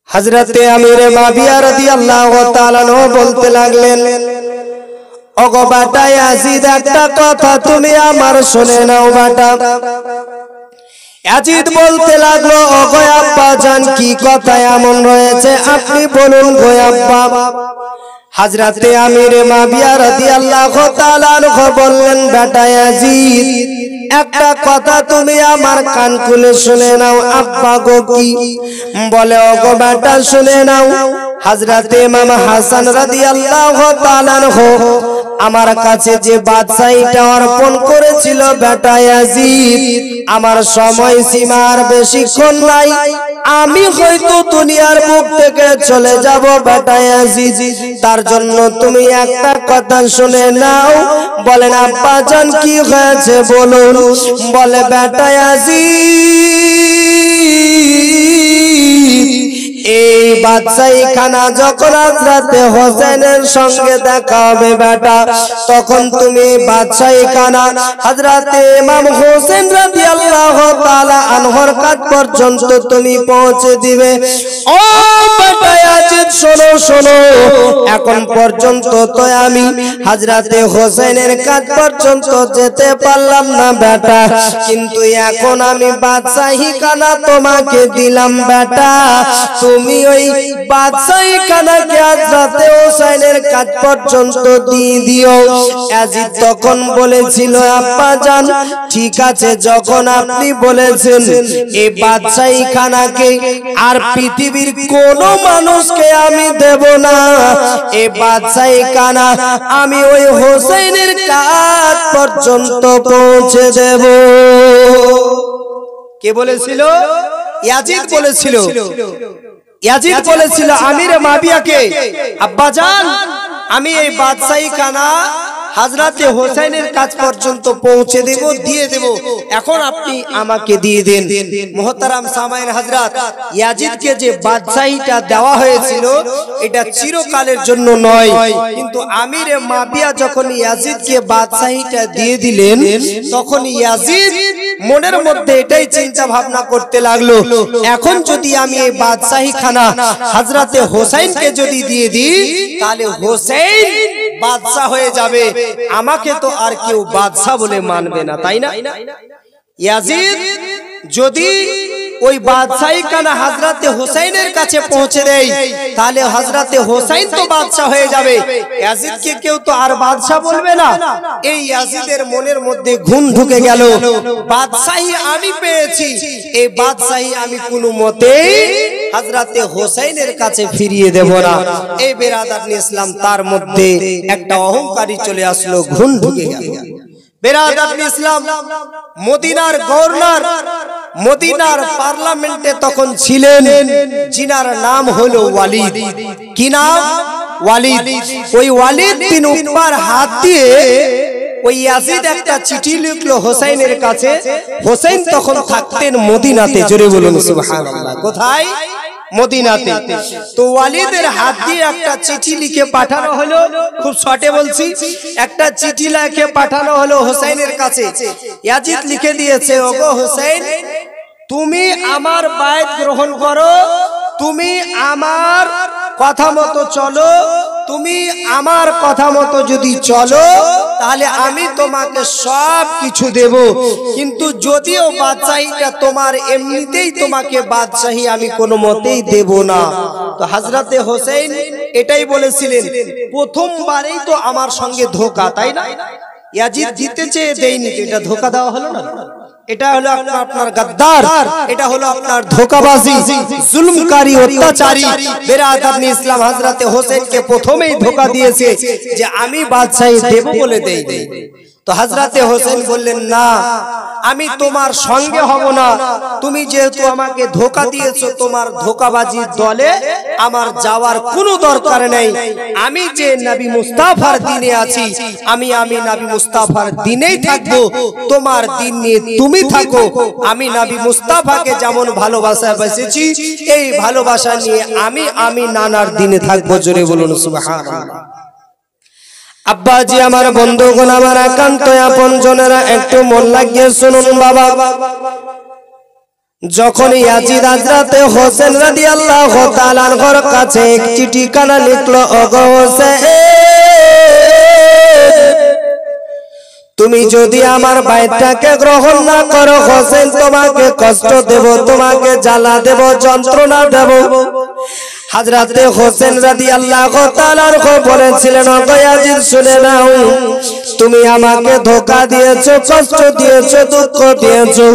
হযরতে আমির মাবিয়া রাদিয়াল্লাহু তাআলা আনহু বলতে লাগলেন, ওগো বেটা ইয়াজিদ, একটা কথা তুমি আমার শুনে নাও বেটা। ইয়াজিদ বলতে লাগলো, ওগো আব্বা জান, কি কথা এমন রয়েছে আপনি বলুন গো আব্বা। হযরতে আমির মাবিয়া রাদিয়াল্লাহু তাআলা আনহু বললেন, বেটা ইয়াজিদ, একটা কথা তুমি আমার কান খুলে শুনে নাও আব্বা গো। কি বলে? ওগো বেটা শুনে নাও, হযরতে ইমাম হাসান রাদিয়াল্লাহু তাআলা আনহু আমার কাছে যে বাদশাহীটা অর্পণ করেছিল বেটা ইয়াজিদ, আমার সময় সীমার বেশিক্ষণ নাই, আমি হয়তো দুনিয়ার বুক থেকে চলে যাব বেটা ইয়াজিদ, তার জন্য তুমি একটা কথা শুনে নাও। বলেন আব্বা জান কি হয়েছে বলুন। বলে বেটা ইয়াজিদ, এই বাদশাহী খানা যখন হযরতে হোসেনের সঙ্গে দেখা হবে বেটা, তখন তুমি বাদশাহী খানা হযরতে ইমাম হোসেন রাদিয়াল্লাহু তাআলা আনহুর কাছ পর্যন্ত তুমি পৌঁছে দিবে। ও বেটা ইয়াজিদ শোনো শোনো, এখন পর্যন্ত তো আমি হযরতে হোসেনের কাছ পর্যন্ত যেতে পারলাম না বেটা, কিন্তু এখন আমি বাদশাহী খানা তোমাকে দিলাম বেটা, তুমি ওই বাদশাহী খানাকে হযরতে হোসেনের কাছ পর্যন্ত দিয়ে দিও। ইয়াজিদ তখন বলেছিল, আব্বা জান ঠিক আছে, যখন আপনি বলেছেন এই বাদশাহী খানাকে আর পৃথিবীর কোন মানুষকে আমি দেব না, এই বাদশাহী খানা আমি ওই হোসেনের কাছ পর্যন্ত পৌঁছে দেব। কে বলেছিল? ইয়াজিদ বলেছিল। ইয়াজিদ বলেছিল আমিরে মাবিয়াকে, আব্বা জান আমি এই বাদশাহী খানা হযরতে হোসেনের কাছ পর্যন্ত পৌঁছে দেব, দিয়ে দেব, এখন আপনি আমাকে দিয়ে দেন। মুহতারাম সামাইন হযরত, ইয়াজিদকে যে বাদশাহীটা দেওয়া হয়েছিল এটা চিরকালের জন্য নয়, কিন্তু আমিরে মাবিয়া যখন ইয়াজিদকে বাদশাহীটা দিয়ে দিলেন, তখন ইয়াজিদ মনের মধ্যে এটাই চিন্তা ভাবনা করতে লাগলো, এখন যদি আমি এই বাদশাহী খানা হযরতে হোসেনকে যদি দিয়ে দিই, তাহলে হোসেন বাদশা হয়ে যাবে, আমাকে তো আর কেউ বাদশা বলে মানবে না, তাই না? ইয়াজিদ যদি ওই বাদশাহী খানা হযরতে হোসেনের কাছে পৌঁছে দেয়, তাহলে হযরতে হোসেন তো বাদশা হয়ে যাবে, ইয়াজিদকে কেউ তো আর বাদশা বলবে না। এই ইয়াজিদের মনের মধ্যে ঘুম ঢুকে গেল, বাদশাহী আমি পেয়েছি, এই বাদশাহী আমি কোনো মতেই হযরতে হোসেনের কাছে ফিরিয়ে দেব না। এই বেরাদার ইসলাম, তার মধ্যে একটা অহংকারী চলে আসলো, ঘুম ঢুকে গেল। বেরাদার ইসলাম, মদিনার গভর্নর মদিনার পার্লামেন্টে তখন ছিলেন, যিনার নাম হলো ওয়ালিদ। কি নাম? ওয়ালিদ। ওই ওয়ালিদ বিন উকবার হাত দিয়ে ওই ইয়াজিদ একটা চিঠি লিখলো হোসেনের কাছে। হোসেন তখন থাকতেন মদিনাতে, জোরে বলুন সুবহানাল্লাহ। কোথায়? মদিনাতে। তো ওয়ালিদের হাত দিয়ে একটা চিঠি লিখে পাঠানো হলো, খুব শর্টে বলছি, একটা চিঠি লিখে পাঠানো হলো হোসেনের কাছে। ইয়াজিদ লিখে দিয়েছে, ওগো হোসেন, তুমি আমার বায়াত গ্রহণ করো, তুমি আমার কথা মতো চলো, তুমি আমার কথা মতো যদি চলো তাহলে আমি তোমাকে সব কিছু দেব, কিন্তু যদিও বাদশাহীটা তোমার এমনিতেই তোমাকে বাদশাহী আমি কোনো মতেই দেব না। তো হযরতে হোসেন এটাই বলেছিলেন, প্রথমবারেই তো আমার সঙ্গে ধোঁকা, তাই না? ইয়াজিদ জিতে চেয়ে দেয়নি, এটা ধোঁকা দেওয়া হলো না? এটা হলো আপনার গাদ্দার, এটা হলো আপনার ধোঁকাবাজি, জুলুমকারী, অত্যাচারী। বেরাদার ইসলাম, হযরতে হোসেনকে প্রথমেই ধোঁকা দিয়েছে যে আমি বাদশাহী দেব বলে দেই। তো হযরতে হোসেন বললেন, না আমি তোমার সঙ্গে হব না, তুমি যেহেতু আমাকে ধোঁকা দিয়েছো, তোমার ধোঁকাবাজির দলে আমার যাওয়ার কোনো দরকার নেই। আমি যে নবী মুস্তাফার দিনে আছি, আমি নবী মুস্তাফার দিনেই থাকবো, তোমার দিন নিয়ে তুমি থাকো। আমি নবী মুস্তাফাকে যেমন ভালোবাসা বেসেছি, এই ভালোবাসা নিয়ে আমি নানার দিনে থাকবো, জোরে বলুন সুবহানাল্লাহ। আব্বাজি আমার, বন্ধুগণ আমার, একান্ত আপন জনেরা, একটু মন লাগিয়ে শুনুন বাবা। যখন ইয়াজিদ হযরতে হোসেন রাদিয়াল্লাহু তাআলা আনহুর কাছে এক চিঠিখানা লিখলো, ওগো হোসেন, তুমি যদি আমার বাইতটাকে গ্রহণ না করো, হোসেন তোমাকে কষ্ট দেব, তোমাকে জ্বালা দেব, যন্ত্রণা দেব। হযরতে হোসেন রাদিয়াল্লাহু তাআলা আনহু বলেছিলেন, ওগো ইয়াজিদ, শুনে নাও, তুমি আমাকে ধোঁকা দিয়েছো, কষ্ট দিয়েছো, দুঃখ দিয়েছো,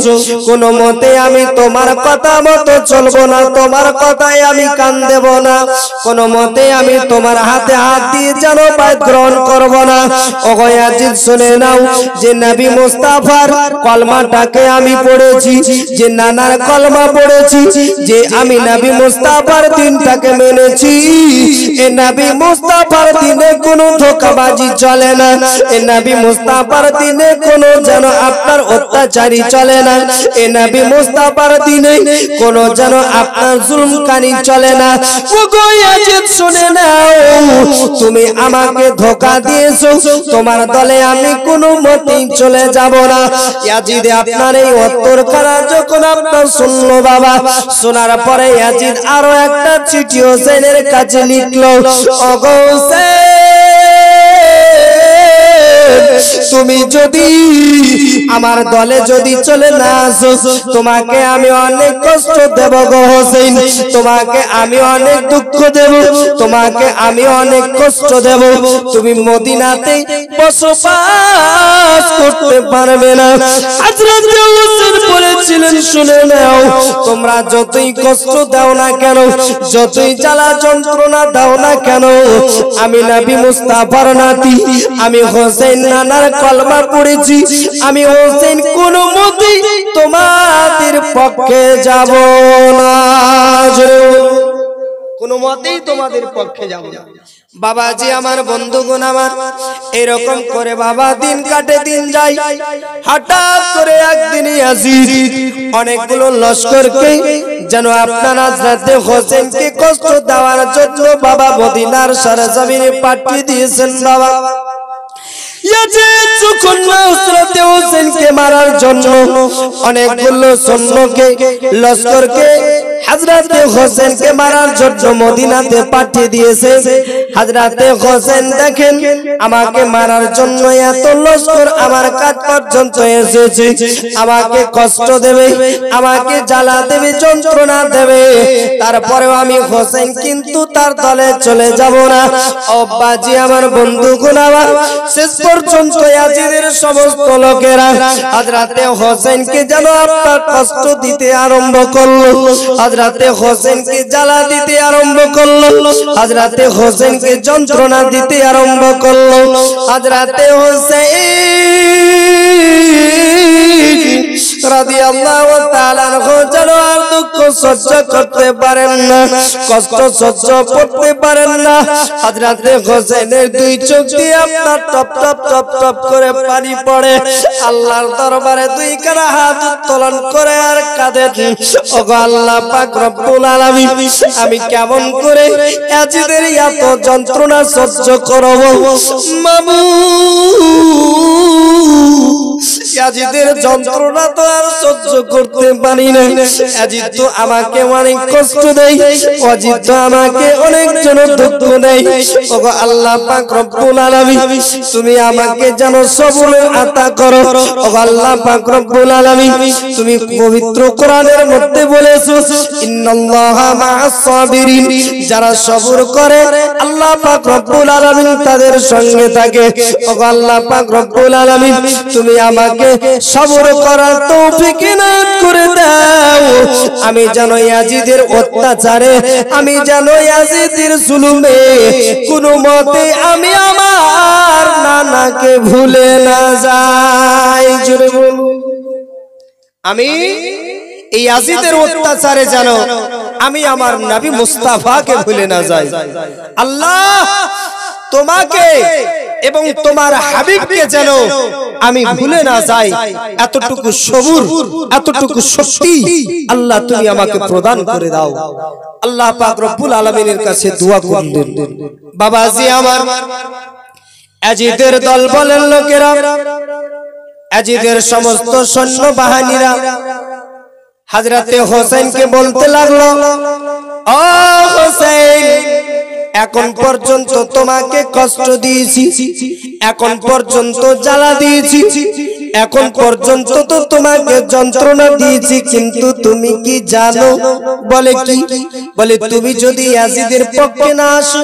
কোনো মতে আমি তোমার কথা মতো চলবো না, তোমার কথায় আমি কান দেব না, কোনো মতে আমি তোমার হাতে হাত দিয়ে যেন বাইত গ্রহণ করব না। ওগো ইয়াজিদ, শুনে নাও, যে নবী মুস্তাফার কলমাটাকে আমি পড়েছি, যে নানার কলমা পড়েছি, যে আমি নবী মুস্তাফার দিনটাকে মেনেছি, এ নবী মুস্তাফার দিনে কোনো ধোঁকাবাজি চলে না, এ নবী মুস্তাফার দিনে কোনো যেন আপনার অত্যাচারী চলে না, এ নবী মুস্তাফার দিনে কোনো যেন আপনার জুলুমকারী চলে না। ওগো ইয়াজিদ, শুনে নাও, তুমি আমাকে ধোঁকা দিয়েছো, তোমার দলে আমি কোনো মতেই চলে যাব না। ইয়াজিদ আপনার এই উত্তরখানা যখন আপনার শুনলো বাবা, শোনার পরে ইয়াজিদ আরো একটা চিঠি হোসেনের কাছে লিখলো, ওগো হোসেন, তুমি যদি আমার দলে যদি চলে না আসো, তোমাকে আমি অনেক কষ্ট দেব গো হোসেন, তোমাকে আমি অনেক দুঃখ দেব, তোমাকে আমি অনেক কষ্ট দেব, তুমি মদিনাতে বসবাস করতে পারবে না। হযরত হোসেন বলেছিলেন, শুনে নাও, তোমরা যতই কষ্ট দাও না কেন, যতই জ্বালা যন্ত্রণা দাও না কেন, আমি নবী মুস্তাফার নাতি, আমি হোসেন নানার কলমা পড়েছি, আমি হোসেন কোনো মতেই তোমাদের পক্ষে যাব না, কোনো মতেই তোমাদের পক্ষে যাব না। বাবাজি আমার, বন্ধুগণ আমার, এরকম করে বাবা দিন কাটে, দিন যায়। হঠাৎ করে একদিন ইয়াজিদ অনেকগুলো লস্করকে যেন আপনার হযরতে হোসেনকে কষ্ট দেওয়ার জন্য বাবা মদিনার সরজমিনে পাঠিয়ে দিয়েছেন। বাবা ইয়াজিদ যখন হযরতে হোসেনকে মারার জন্য অনেকগুলো সৈন্যকে, লস্করকে হযরতে হোসেনকে মারার জন্য মদিনাতে পাঠিয়ে দিয়েছে। হযরতে হোসেন দেখেন, আমাকে মারার জন্য এত লস্কর আমার কাছ পর্যন্ত এসেছে, আমাকে কষ্ট দেবে, আমাকে জ্বালা দেবে, যন্ত্রণা দেবে, তারপরেও আমি হোসেন কিন্তু তার দলে চলে যাব না। ও বাজি আমার, বন্ধুগণ আমার, শেষ পর্যন্ত ইয়াজিদের সমস্ত লোকেরা হযরতে হোসেনকে যেন আপনার কষ্ট দিতে আরম্ভ করলো, হযরতে হোসেনকে জ্বালা দিতে আরম্ভ করলো, হযরতে হোসেনকে যন্ত্রণা দিতে আরম্ভ করলো। হযরতে হোসেন রাদিয়াল্লাহু তাআলা আনহু যেন আর দুঃখ সহ্য করতে পারেন না, কষ্ট সহ্য করতে পারেন না। হযরতে হোসেনের দুই চোখ দিয়ে আপনার টপ টপ টপ টপ করে পানি পড়ে। আল্লাহর দরবারে দুই কানা হাত উত্তোলন করে আর কাঁদেন, ওগো আল্লাহ পাক রব্বুল আলামিন, আমি কেমন করে ইয়াজিদের এত যন্ত্রণা সহ্য করব মাবুদ, ইয়াজিদের যন্ত্রণা তো আর সহ্য করতে পারি না। ইয়াজিদ তো আমাকে অনেক কষ্ট দেয়, ইয়াজিদ তো আমাকে অনেক জন দুঃখ দেয়। ওগো আল্লাহ পাক রব্বুল আলামিন, তুমি আমাকে যেন সবর আতা করো। ওগো আল্লাহ পাক রব্বুল আলামিন, তুমি পবিত্র কোরআনের মধ্যে বলেছো, ইন্নাল্লাহা মা'আস সাবিরিন, যারা সবর করে আল্লাহ পাক রব্বুল আলামিন তাদের সঙ্গে থাকে। ওগো আল্লাহ পাক রব্বুল আলামিন, তুমি আমাকে সবর করার তৌফিক ইনায়াত করে দাও, আমি যেন ইয়াজিদের অত্যাচারে, আমি যেন ইয়াজিদের জুলুমে কোনো মতে আমি আমার নানাকে ভুলে না যাই। জোরে বলুন, আমি এই ইয়াজিদের অত্যাচারে যেন আমি আমার নবী মুস্তাফাকে ভুলে না যাই। আল্লাহ তোমাকে এবং তোমার হাবিবকে যেন আমি ভুলে না যাই, এতটুকু সবুর, এতটুকু শক্তি আল্লাহ তুমি আমাকে প্রদান করে দাও। আল্লাহ পাক রব্বুল আলামিনের কাছে দোয়া করলেন। বাবাজি আমার, ইয়াজিদের দল বলেন লোকেরা, ইয়াজিদের সমস্ত সৈন্য বাহিনীরা হযরতে হোসেনকে বলতে লাগলো, ও হোসেন, এখন পর্যন্ত তোমাকে কষ্ট দিয়েছি, এখন পর্যন্ত জ্বালা দিয়েছি, এখন পর্যন্ত তো তোমাকে যন্ত্রণা দিয়েছি, কিন্তু তুমি কি জানো? বলে কি? বলে তুমি যদি ইয়াজিদের পক্ষে না আসো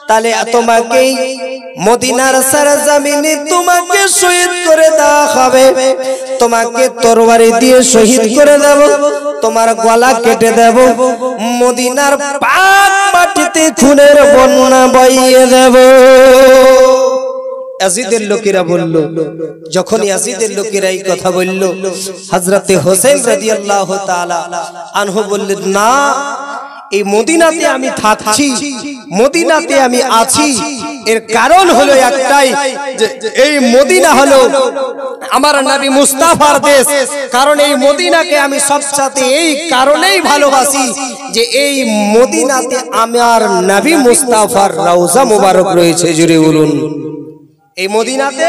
তাহলে তোমাকে মদিনার সরজমিনে তোমাকে শহীদ করে দেওয়া হবে, তোমাকে তরবারি দিয়ে শহীদ করে দেব, তোমার গলা কেটে দেব, মদিনার পাক মাটিতে খুনের বন্যা বইয়ে দেব। ইয়াজিদের লোকেরা বলল, যখন ইয়াজিদের লোকেরা এই কথা বলল, হযরতে হোসেন রাদিয়াল্লাহু তাআলা আনহু বললেন, না, এই মদিনাতে আমি থাকছি, মদিনাতে আমি আছি, এর কারণ হলো একটাই, যে এই মদিনা হলো আমার নবী মুস্তাফার দেশ। কারণ এই মদিনাকে আমি সবচাইতে এই কারণেই ভালোবাসি যে এই মদিনাতে আমার নবী মুস্তাফার রওজা মুবারক রয়েছে। জুড়ে বলুন, এই মদিনাতে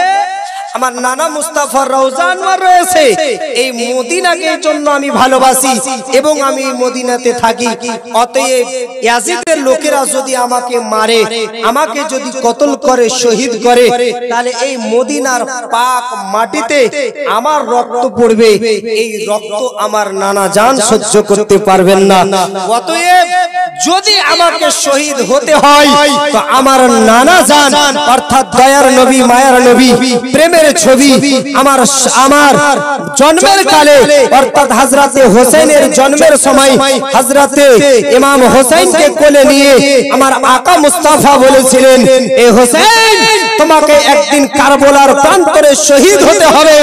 আমার নানা মুস্তাফার রওজা আনওয়ার রয়েছে। এই মদিনাকে জন্য আমি ভালোবাসি এবং আমি মদিনাতে থাকি। অতএব ইয়াজিদের লোকেরা যদি আমাকে মারে, আমাকে যদি কতল করে, শহীদ করে, তাহলে এই মদিনার পাক মাটিতে আমার রক্ত পড়বে, এই রক্ত আমার নানা জান সহ্য করতে পারবেন না। অতএব যদি আমাকে শহীদ হতে হয় তো আমার নানা জান অর্থাৎ দয়ার নবী, মায়ার নবী, প্রেমের ছবি আমার জন্মের কালে অর্থাৎ হযরতে হোসেনের জন্মের সময় হযরতে ইমাম হোসেনকে কোলে নিয়ে আমার আকা মুস্তাফা বলেছিলেন, এ হোসেন, তোমাকে একদিন কারবালার প্রান্তরে শহীদ হতে হবে,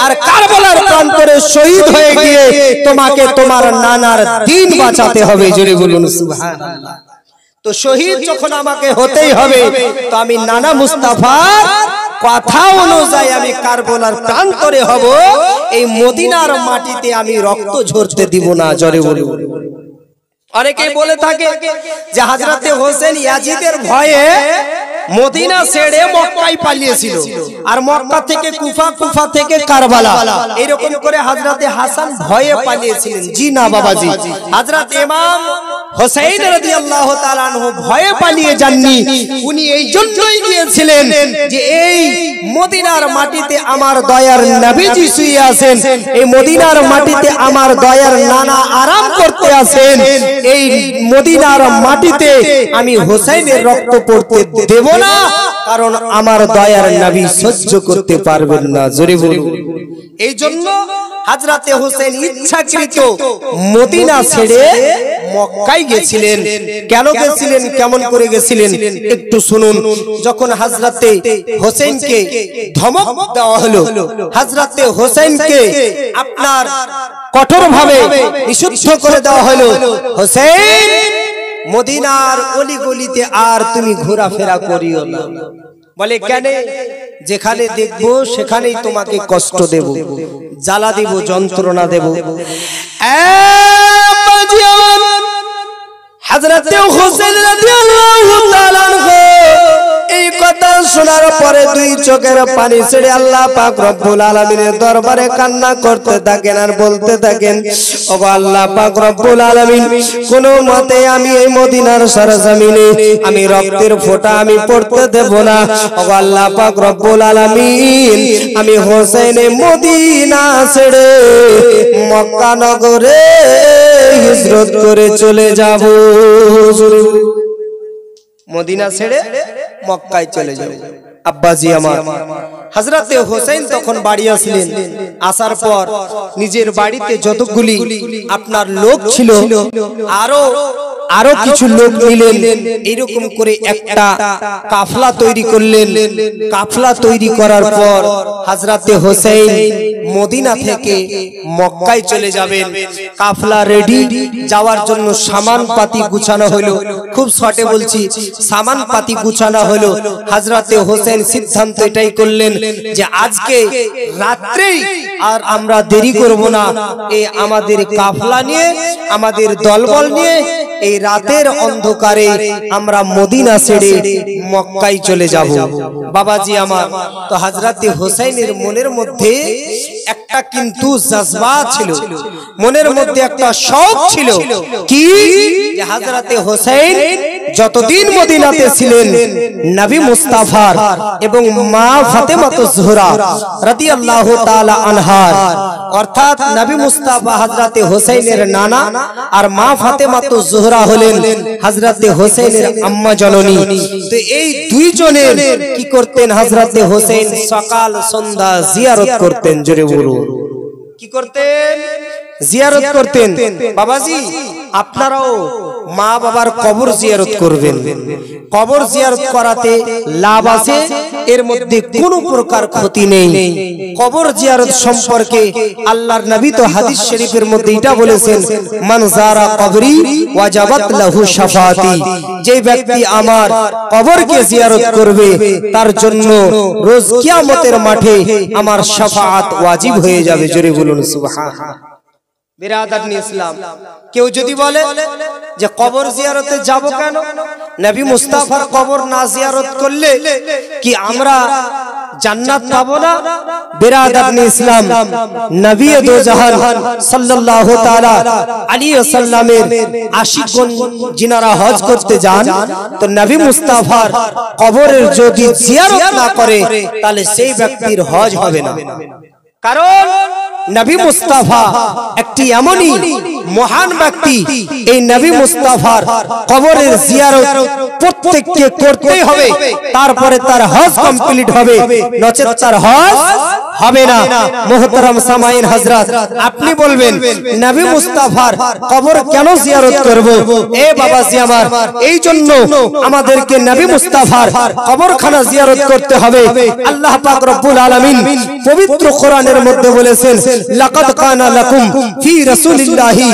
আর কারবালার প্রান্তরে শহীদ হয়ে গিয়ে তোমাকে তোমার নানার দ্বীন বাঁচাতে হবে। জোরে বলুন সুবহানাল্লাহ। তো শহীদ যখন আমাকে হতেই হবে, তো আমি নানা মুস্তাফার কথা অনুযায়ী আমি কারবালার প্রান্তরে হব, এই মদিনার মাটিতে আমি রক্ত ঝরতে দিব না। জোরে বলুন। অনেকে বলে থাকে যে হযরতে হোসেন ইয়াজিদের ভয়ে মদিনা ছেড়ে মক্কায় পালিয়েছিল, আর মক্কা থেকে কুফা, কুফা থেকে কারবালা, এরকম করে হযরতে হাসান ভয়ে পালিয়েছিলেন। জি না বাবাজি, হযরত ইমাম হোসেন রাদিয়াল্লাহু তাআলা আনহু ভয়ে পালিয়ে যাননি। উনি এই জন্যই গিয়েছিলেন যে এই মদিনার মাটিতে আমার দয়ার নবীজি শুয়ে আছেন, এই মদিনার মাটিতে আমার দয়ার নানা আরাম করতে আছেন, এই মদিনার মাটিতে আমি হোসেনের রক্ত পড়তে দেব না, কারণ আমার দয়ার নবী সহ্য করতে পারবেন না। জোরে বলুন। এই জন্য হযরতে হোসেন ইচ্ছাকৃত মদিনা ছেড়ে মক্কায় গেছিলেন। কেন গেছিলেন, কেমন করে গেছিলেন একটু শুনুন। যখন হযরতে হোসেনকে ধমক দেওয়া হলো, হযরতে হোসেনকে আপনার কঠোরভাবে নিষিদ্ধ করে দেওয়া হলো, হোসেন, মদিনার অলিগলিতে আর তুমি ঘোরাফেরা করিও না। বলে কেন? যেখানে দেখবো সেখানেই তোমাকে কষ্ট দেব, জ্বালা দেব, যন্ত্রণা দেব। হযরতে হোসেন রাদিয়াল্লাহু তাআলা আনহু এই কথা শোনার পরে দুই চোখের পানি ছেড়ে আল্লাহ পাক রব্বুল আলামিনের দরবারে কান্না করতে থাকেন আর বলতে থাকেন, ওগো আল্লাহ পাক রব্বুল আলামিন, কোন মতে আমি এই মদিনার সরজমিনে আমি রক্তের ফোঁটা আমি পড়তে দেব না। ওগো আল্লাহ পাক রব্বুল আলামিন, আমি হোসেনে মদিনা ছেড়ে মক্কা নগরে হিজরত করে চলে যাব। মদিনা ছেড়ে মক্কায় চলে যাবে। আব্বাজি আমার হযরতে হোসেন তখন বাড়ি আসলেন। আসার পর নিজের বাড়িতে যতগুলি আপনার লোক ছিল আরো কিছু লোক নিলেন, এরকম করে একটা কাফলা তৈরি করলেন। কাফলা তৈরি করার পর হযরতে হোসেন মদিনা থেকে মক্কায় চলে যাবেন। কাফলা রেডি, যাওয়ার জন্য সামান পাতি গুছানো হলো। খুব শর্টে বলছি, সামান পাতি গুছানো হলো। হযরতে হোসেন সিদ্ধান্ত এটাই করলেন যে আজকে রাত্রেই আর আমরা দেরি করব না, এই আমাদের কাফলা নিয়ে, আমাদের দলবল নিয়ে এই রাতের অন্ধকারে আমরা মদিনা ছেড়ে মক্কায় চলে যাব। বাবাজি আমার, তো হযরতে হোসেনের মনের মধ্যে একটা একটা কিন্তু জজবা ছিল, মনের মধ্যে একটা শখ ছিল কি যে হযরতে হোসেন যতদিন মদিনাতে ছিলেন নবী মুস্তাফার এবং মা ফাতেমাতুজ জোহরা রাদিয়াল্লাহু তাআলা আনহার, অর্থাৎ নবী মুস্তাফা হযরতে হোসেনের নানা আর মা ফাতেমাতুজ জোহরা হলেন হযরতে হোসেনের আম্মা জননী। তো এই দুইজনের কি করতেন হযরতে হোসেন? সকাল সন্ধ্যা জিয়ারত করতেন। জোরে বলুন কি করতেন? জিয়ারত করতেন। বাবাজি আপনারাও মা বাবার কবর জিয়ারত করবেন। কবর জিয়ারত করাতে লাভ আছে, এর মধ্যে কোনো প্রকার ক্ষতি নেই। কবর জিয়ারত সম্পর্কে আল্লাহর নবী তো হাদিস শরীফের মধ্যে এটা বলেছেন, মান যারা কবরি ওয়াজাবাত লাহু শাফাআতি, যে ব্যক্তি আমার কবরকে জিয়ারত করবে তার জন্য রোজ কিয়ামতের মাঠে আমার শাফাআত ওয়াজিব হয়ে যাবে। জোরে বলুন সুবহানাল্লাহ। বিরাদার ইসলাম, কেউ যদি বলে যে কবর জিয়ারতে যাব কেন, নবী মুস্তাফার কবর না জিয়ারত করলে কি আমরা জান্নাত পাবো না? বিরাদার ইসলাম, নবী দো জাহান সাল্লাল্লাহু তাআলা আলাইহি ওয়াসাল্লামের আশিকগণ যিনারা হজ করতে যান, তো নবী মুস্তাফার কবরের যদি জিয়ারত না করে তাহলে সেই ব্যক্তির হজ হবে না। কারণ নবী মুস্তাফা একটি এমনই মহান ব্যক্তি, এই নবী মুস্তাফার কবরের জিয়ারত প্রত্যেককে করতেই হবে, তারপরে তার হজ কমপ্লিট হবে, নচেত তার হজ হবে না। মুহতারাম সামাইন হযরত, আপনি বলবেন নবী মুস্তাফার কবর কেন জিয়ারত করব? এ বাবাজি আমার, এই জন্য আমাদেরকে নবী মুস্তাফার কবরখানা জিয়ারত করতে হবে। আল্লাহ পাক রব্বুল আলামিন পবিত্র কোরআনের মধ্যে বলেছেন, লাকাদ কানা লাকুম ফি রাসূলিল্লাহি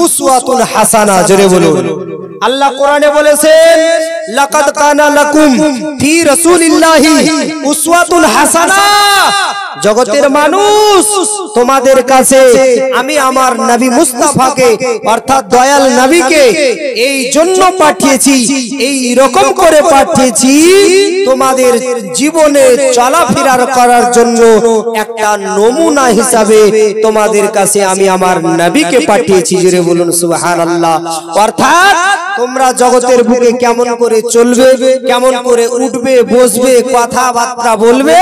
উসওয়াতুন হাসানাহ। জোরে বলুন। আল্লাহ কোরআনে বলেছেন, লাকাদ কানা লাকুম ফি রাসূলিল্লাহি উসওয়াতুন হাসানাহ। জগতের মানুষ, তোমাদের কাছে আমি আমার নবী মুস্তাফাকে অর্থাৎ দয়াল নবীকে এই জন্য পাঠিয়েছি, এই রকম করে পাঠিয়েছি তোমাদের জীবনে চলাফেরা করার জন্য একটা নমুনা হিসাবে তোমাদের কাছে আমি আমার নবীকে পাঠিয়েছি। জোরে বলুন সুবহানাল্লাহ। অর্থাৎ তোমরা জগতের বুকে কেমন করে চলবে, কেমন করে উঠবে, বসবে, কথাবার্তা বলবে,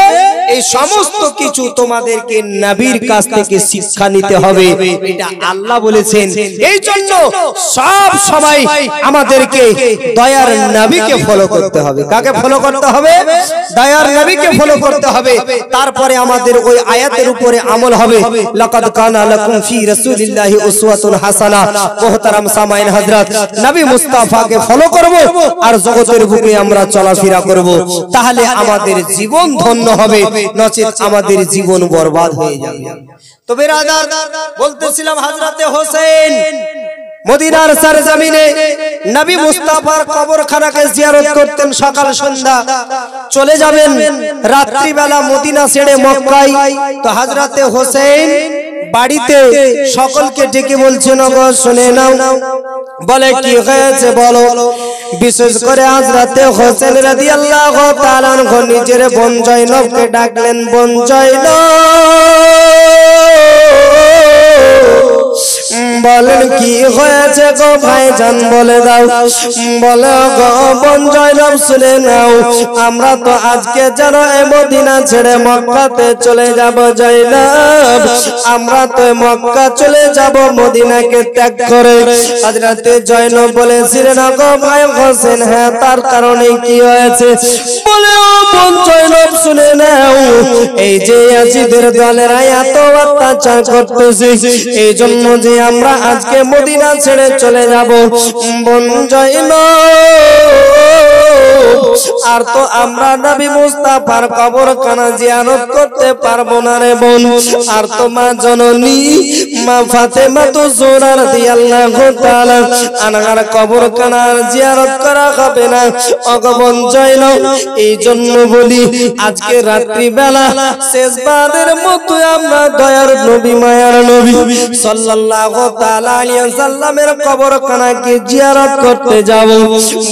এই সমস্ত কিছু তোমাদেরকে নবীর কাছ থেকে শিক্ষা নিতে হবে, এটা আল্লাহ বলেছেন। এই জন্য সব সময় আমাদেরকে দয়ার নবীকে ফলো করতে হবে। কাকে ফলো করতে হবে? দয়ার নবীকে ফলো করতে হবে। তারপরে আমাদের ওই আয়াতের উপরে আমল হবে, লাকাদ কানা লাকুম ফি রাসূলিল্লাহি উসওয়াতুন হাসানাহ। মুহতারাম সামাইন হযরত, নবী মুস্তাফাকে ফলো করব আর জগতের বুকে আমরা চলাফেরা করব, তাহলে আমাদের জীবন ধন্য হবে, নচেত আমাদের জীবন বরবাদ হয়ে যাবে। তো বিরাদার, বলতেছিলাম হযরতে হোসেন মদিনার সরজমিনে নবী মুস্তাফার কবরখানাকে জিয়ারত করতেন সকাল সন্ধ্যা। চলে যাবেন রাত্রি বেলা মদিনা ছেড়ে মক্কায়। তো হযরতে হোসেন বাড়িতে সকলকে ডেকে বলছেন, গো শুনে নাও। বলে কি হয়েছে বলো। বিশেষ করে হযরতে হোসেন রাদিয়াল্লাহু তাআলা আনহু নিজের বোন জয়নবকে ডাকলেন, বোন জয়নব বলেন কি হয়েছে গো ভাইজান বলে দাও। বলে গো বোন জয়নব শুনে নাও, আমরা তো আজকে যেন এই মদিনা ছেড়ে মক্কাতে চলে যাব জয়নব, আমরা তো মক্কা চলে যাব মদিনাকে ত্যাগ করে। হযরতে জয়নব বলেছিলেন, গো ভাই হোসেন, হ্যাঁ তার কারণে কি হয়েছে? বলে ও বোন জয়নব শুনে নাও, এই যে ইয়াজিদের দলেরা এত অত্যাচার করতেছে, এই জন্য যে আমরা আজকে মদিনা ছেড়ে চলে যাব। বোন জয়নব, আর তো আমরা নবী মুস্তাফার কবরখানা জিয়ারত করতে পারবো না রে বোন। আর তো মা জননী মা ফাতেমাতুজ জোহরা রাদিয়াল্লাহু তাআলা আনহার কবরখানা জিয়ারত করা হবে না। ওগো বোন জয়নব, এই জন্য বলি আজকে রাত্রি বেলা শেষবারের মতো আমরা দয়ার নবী মায়ার নবী সাল্লাল্লাহু তাআলা আলাইহি ওয়াসাল্লামের কবরখানাকে জিয়ারত করতে যাব।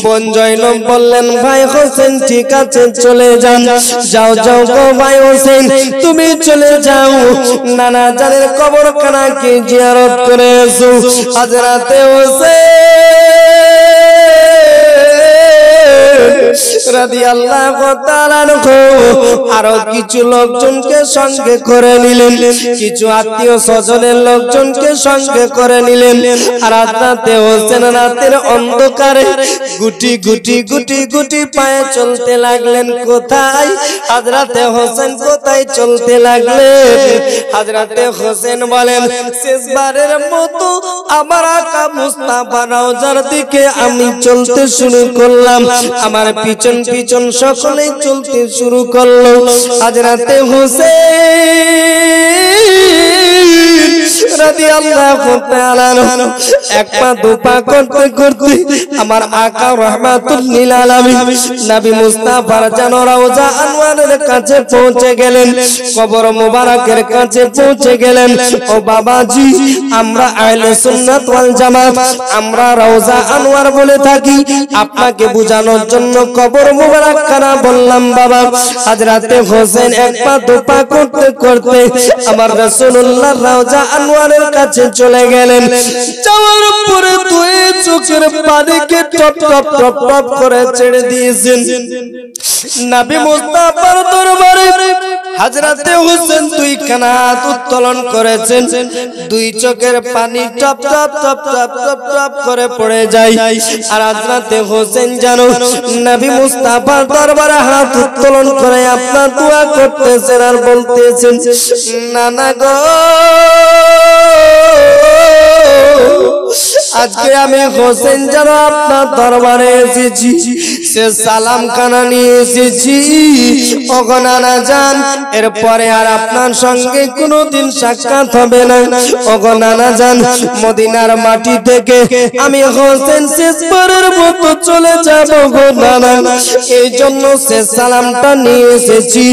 বোন জয়নব বললেন, বললেন ভাই হোসেন ঠিক আছে চলে যান যাও যাও গো ভাই হোসেন তুমি চলে যাও নানা জানের কবরখানাকে জিয়ারত করে এসো হযরতে হোসেন রাদিয়াল্লাহু তাআলা আরো কিছু লোকজনকে সঙ্গে করে নিলেন কিছু আত্মীয় স্বজনের লোকজনকে সঙ্গে করে নিলেন আর হযরতে হোসেন রাতের অন্ধকারে গুটি গুটি গুটি গুটি পায়ে চলতে লাগলেন কোথায় হযরতে হোসেন কোথায় চলতে লাগলেন হযরতে হোসেন বলেন শেষবারের মতো আমার আকা মুস্তাফা রওজার দিকে আমি চলতে শুরু করলাম আমার পিছন পিছন সকলে চলতে শুরু করলো হযরতে হোসেন রাদিয়াল্লাহু তাআলা এক পা দু পা করতে করতে আমার আকা রাহমাতুল লিল আলামিন নবী মুস্তাফার জান রওজা আনোয়ারের কাছে পৌঁছে গেলেন কবর মোবারকের কাছে পৌঁছে গেলেন ও বাবাজি আমরা আহলে সুন্নাত ওয়াল জামাত আমরা রওজা আনোয়ার বলে থাকি আপনাকে বোঝানোর জন্য কবর মোবারক খানা বললাম বাবা হযরতে হোসেন এক পা দু পা করতে করতে আমার রাসূলুল্লাহ রওজা আনোয়ারের কাছে চলে গেলেন যাওয়ার পরে দুই চোখের পানিকে টপ টপ টপ টপ করে ছেড়ে দিয়েছেন নবী মুস্তাফার দরবারে হযরতে হোসেন দুই কানাত উত্তোলন করেছেন দুই চোখের পানি top top top top top top করে পড়ে যায় আর হযরতে হোসেন জানো নবী মুস্তাফার দরবারে হাত উত্তোলন করে আপনার দোয়া করতেছেন আর বলতেছেন নানা গো আজকে আমি হোসেন জানো আপনার দরবারে এসেছি সে সালাম খানা নিয়ে এসেছি ওগো নানা জান এরপরে আর আপনার সঙ্গে কোনোদিন সাক্ষাৎ হবে না ওগো নানা জান মদিনার মাটি থেকে আমি হোসেন শেষবারের মতো চলে যাব গো নানা এই জন্য সে সালামটা নিয়ে এসেছি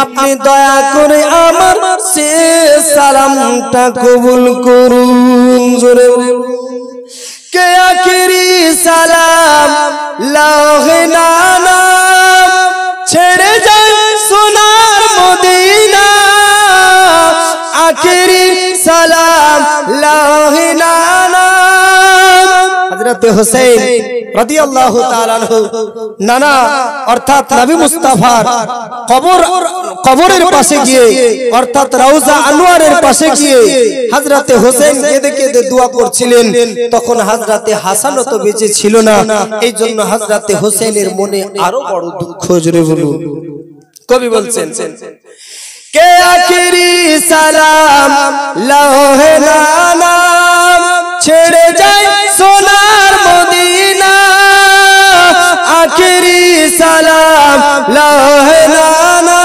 আপনি দয়া করে আমার সে সালামটা কবুল করুন জোরে के आखिरी सलाम लाहे नाना छेड़े जाए सोनार मदीना आखिरी सलाम लाहे नाना हजरत हुसैन রাদিয়াল্লাহু তাআলা আনহু নানা অর্থাৎ নবী মুস্তাফার কবরের পাশে গিয়ে অর্থাৎ রওজা আনোয়ারের পাশে গিয়ে হযরতে হোসেন কেঁদে কেঁদে দোয়া করছিলেন তখন হযরতে হাসান তো বেঁচে ছিল না এইজন্য হযরতে হোসেনের মনে আরো বড় দুঃখ জুড়ে বলুন কবি বলছেন কে আখিরি সালাম লাহে নানা ছেড়ে যায় সোনার মদিনা আখিরি সালাম লাহে নানা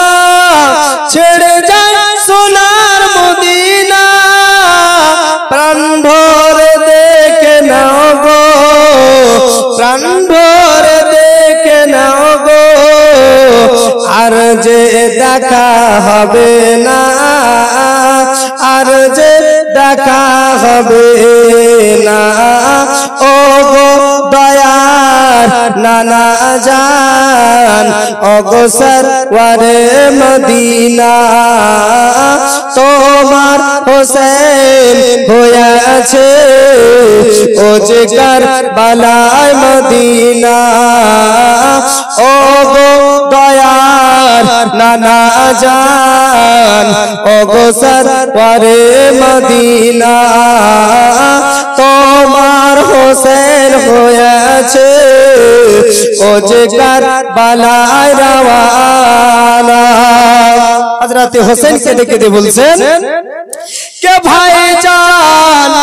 ছেড়ে যায় সোনার মদিনা প্রাণ ভরে দেখে নাও গো প্রাণ ভরে দেখে নাও গো আর যে দেখা হবে না আর যে দেখা হবে না ও গো দয়ার নানা জান ও গো সরওয়ারে মদিনা তোমার হোসেন হয়েছে ও যে কারবালায় মদিনা ও গো দয়ার নানা জান ও গো সরওয়ারে মদিনা তোমার হোসেন হয়েছে ও যে কারবালায় রওয়ানা হযরতে হোসেন কেঁদে কেঁদে বলছেন কে ভাইজান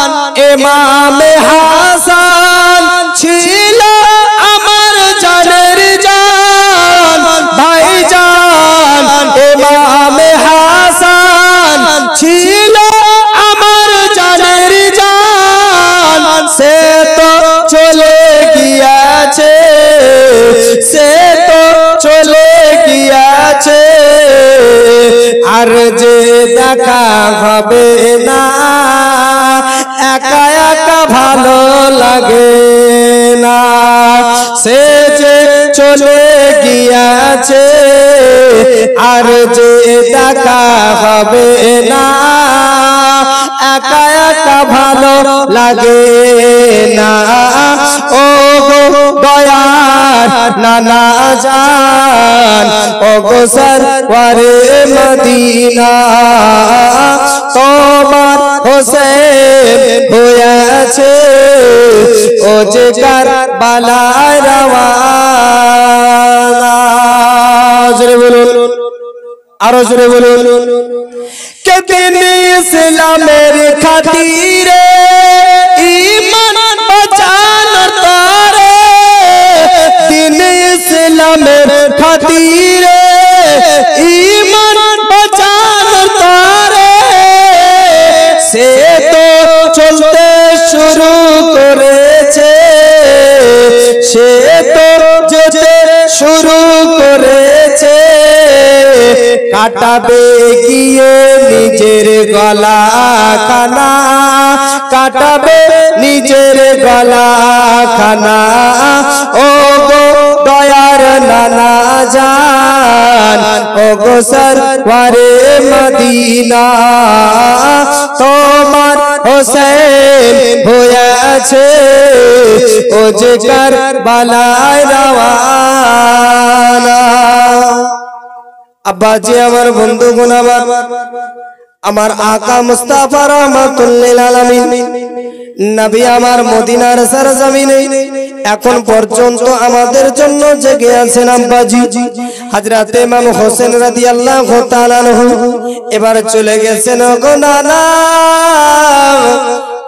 ইমামে হাসান ছিল আমার জানের জান ভাইজান ইমামে হাসান ছিল আমার জানের জান সে তো চলে গিয়েছে সে তো চলে গিয়েছে আর যে দেখা হবে না একা একা ভালো লাগে না সে যে চলে গিয়াছে আর যে দেখা হবে না একা একা ভালো লাগে না ও গো দয়ার নানা জান ও গো সরওয়ারে মদিনা তোমার হোসেন হয়েছে ও যে কারবালায় রওয়ানা জোরে বলুন আরো জোরে বলুন কে দিন ইসলামের খাতিরে ঈমান বাঁচানোর তরে দিন ইসলামের খাতিরে ঈমান বাঁচানোর তরে সে তো চলতে শুরু করেছে সে তো যেতে শুরু করেছে কাটাবে গিয়ে নিজের গলা খানা কাটাবে নিজের গলা খানা ও গো দয়ার নানা জান ও গো সরওয়ারে মদিনা তোমার হোসেন হয়েছে ও যে কারবালায় রওয়ানা আব্বাজি আমার বন্ধুগণ আমার আকা মুস্তাফা রহমাতুল লিল আলামিন নবী আমার মদিনার সরজমিনে এখন পর্যন্ত আমাদের জন্য জেগে আছেন আব্বাজি হযরত ইমাম হোসেন রাদিয়াল্লাহু তাআলা আনহু এবার চলে গেছেন গো নানা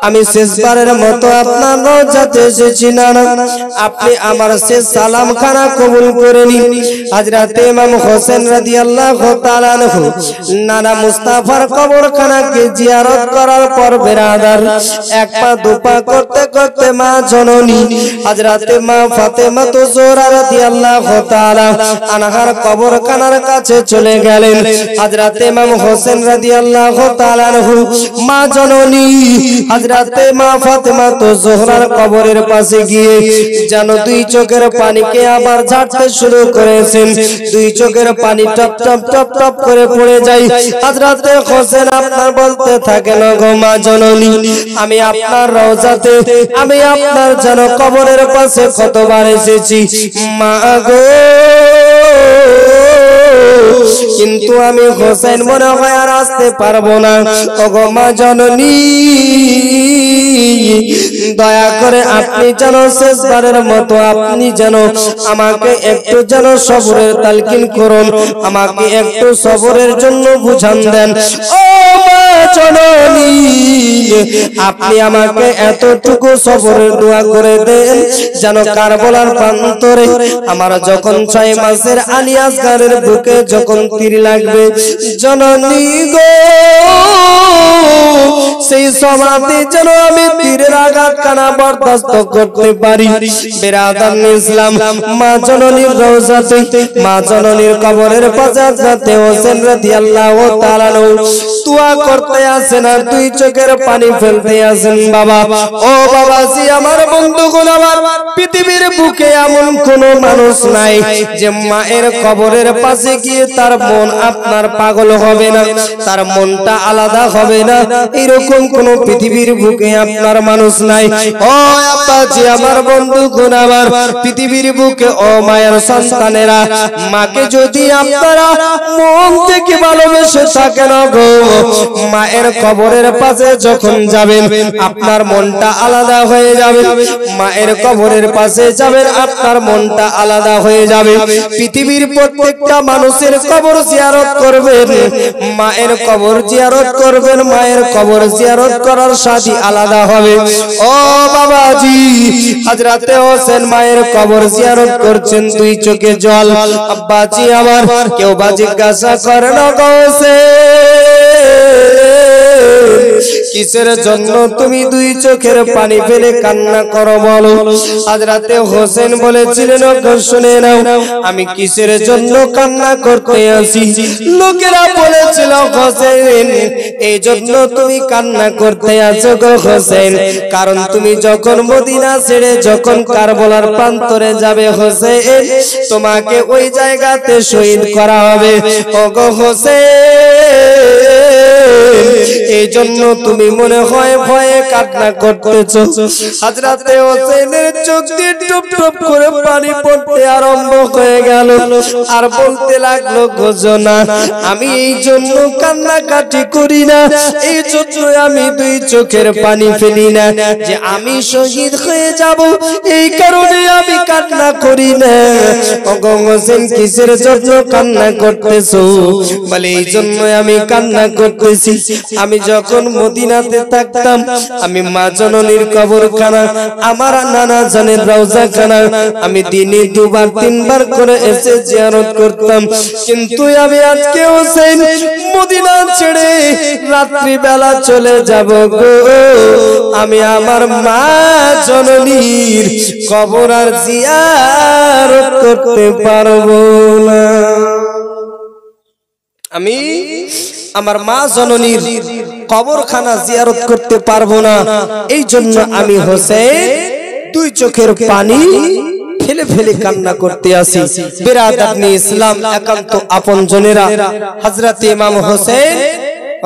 আমি শেষবারের মতো আপনার রওজাতে এসেছি নানা আপনি আমার শেষ সালাম খানা কবুল করে নিন হযরত ইমাম হোসেন রাদিয়াল্লাহু তাআলা আনহু নানা মুস্তাফার কবরখানাকে জিয়ারত করার পর বেরাদার এক পা দুপা করতে করতে মা জননী হযরত মা ফাতেমা জোহরা রাদিয়াল্লাহু তাআলা আনহার কবরখানার কাছে চলে গেলেন হযরত ইমাম হোসেন রাদিয়াল্লাহু তাআলা আনহু মা জননী হযরতে মা ফাতেমা জোহরার কবরের পাশে গিয়ে যেন দুই চোখের পানিকে আবার ঝাড়তে শুরু করেছেন দুই চোখের পানি টপ টপ টপ টপ করে পড়ে যায় হযরতে হোসেন আপনার বলতে থাকেন গো মা জননী আমি আপনার রওজাতে আমি আপনার যেন কবরের পাশে কতবার এসেছি মা গো কিন্তু আমি হোসেন মনে হয় আর আসতে পারবো না ওগো মা জননী দয়া করে আপনি যেন শেষবারের মতো আপনি যেন আমাকে একটু যেন সবরের তালকিন করুন আমাকে একটু সবরের জন্য বুঝান দেন ও মা জননী আপনি আমাকে এতটুকু সবরের দোয়া করে দেন যেন কারবালার প্রান্তরে আমার যখন 6 মাসের আলী আসগারের বুকে যখন তীর লাগবে জননী গো সেই সমাধি যেন আমি তীরের আঘাত কানা বরদাস্ত করতে পারি বেরাদার ইসলাম মা জননীর রওজাতে মা জননীর কবরের পাশে হযরত হোসেন রাদিয়াল্লাহু তাআলা দোয়া করতে আসেন আর দুই চোখের পানি ফেলতে আসেন বাবা ও বাবাজি আমার বন্ধুগণ আমার পৃথিবীর বুকে এমন কোন মানুষ নাই যে মায়ের কবরের পাশে গিয়ে তার মন আপনার পাগল হবে না তার মনটা আলাদা হবে না এরকম কোন পৃথিবীর বুকে আপনার মানুষ নাই ও আব্বাজি আমার বন্ধুগণ আমার পৃথিবীর বুকে ও মায়ের সন্তানেরা মাকে যদি আপনারা মন থেকে ভালোবেসে থাকেন গো মায়ের কবরের পাশে যখন যাবেন আপনার মনটা আলাদা হয়ে যাবে মায়ের কবরের পাশে যাবেন আপনার মনটা আলাদা হয়ে যাবে পৃথিবীর প্রত্যেকটা মানুষের কবর জিয়ারত করবেন মায়ের কবর জিয়ারত করবেন মায়ের কবর জিয়ারত করার স্বাদই আলাদা হবে ও বাবাজি হযরতে হোসেন মায়ের কবর জিয়ারত করছেন দুই চোখে জল আব্বাজি আমার কেউ বা জিজ্ঞাসা করে না গো কিসের জন্য তুমি দুই চোখের পানি ফেলে কান্না করো বলো? হযরতে হোসেন বলেছিলেন, শুনে নাও, আমি কিসের জন্য কান্না করতে আসি? লোকেরা বলেছিল, হোসেন এই জন্য তুমি কান্না করতে আছো গো হোসেন, কারণ তুমি যখন মদিনা ছেড়ে যখন কারবালার প্রান্তরে যাবে হোসেন, তোমাকে ওই জায়গাতে শহীদ করা হবে। ও গো হোসেন, এই জন্য তুমি মনে হয় ভয়ে কান্না করতেছো। হযরতে হোসেনের চোখ দিয়ে টুপ টুপ করে পানি পড়তে আরম্ভ হয়ে গেল, আর বলতে লাগলো, গোজনা আমি এই জন্য কান্নাকাটি করি না, এই জন্য আমি দুই চোখের পানি ফেলি না যে আমি শহীদ হয়ে যাব, এই কারণে আমি কান্না করি না। ও গো হোসেন, কিসের জন্য কান্না করতেছো? বলে এই জন্য আমি কান্না করতেছি, আমি যখন মদিনাতে থাকতাম, আমি মা জননীর কবরখানা, আমার নানা জানের রওজাখানা আমি দিনে দুবার তিনবার করে এসে জিয়ারত করতাম, কিন্তু আমি আজকে হোসেন মদিনা ছেড়ে রাত্রি বেলা চলে যাব গো, আমি আমার মা জননীর কবর আর জিয়ারত করতে পারবো না। আমি আমার মা জননীর কবরখানা জিয়ারত করতে পারবো না, এই জন্য আমি হোসেন দুই চোখের পানি ফেলে ফেলে কান্না করতে আসি। বিরাদারনি ইসলাম, একান্ত আপনজনেরা, হযরত ইমাম হোসেন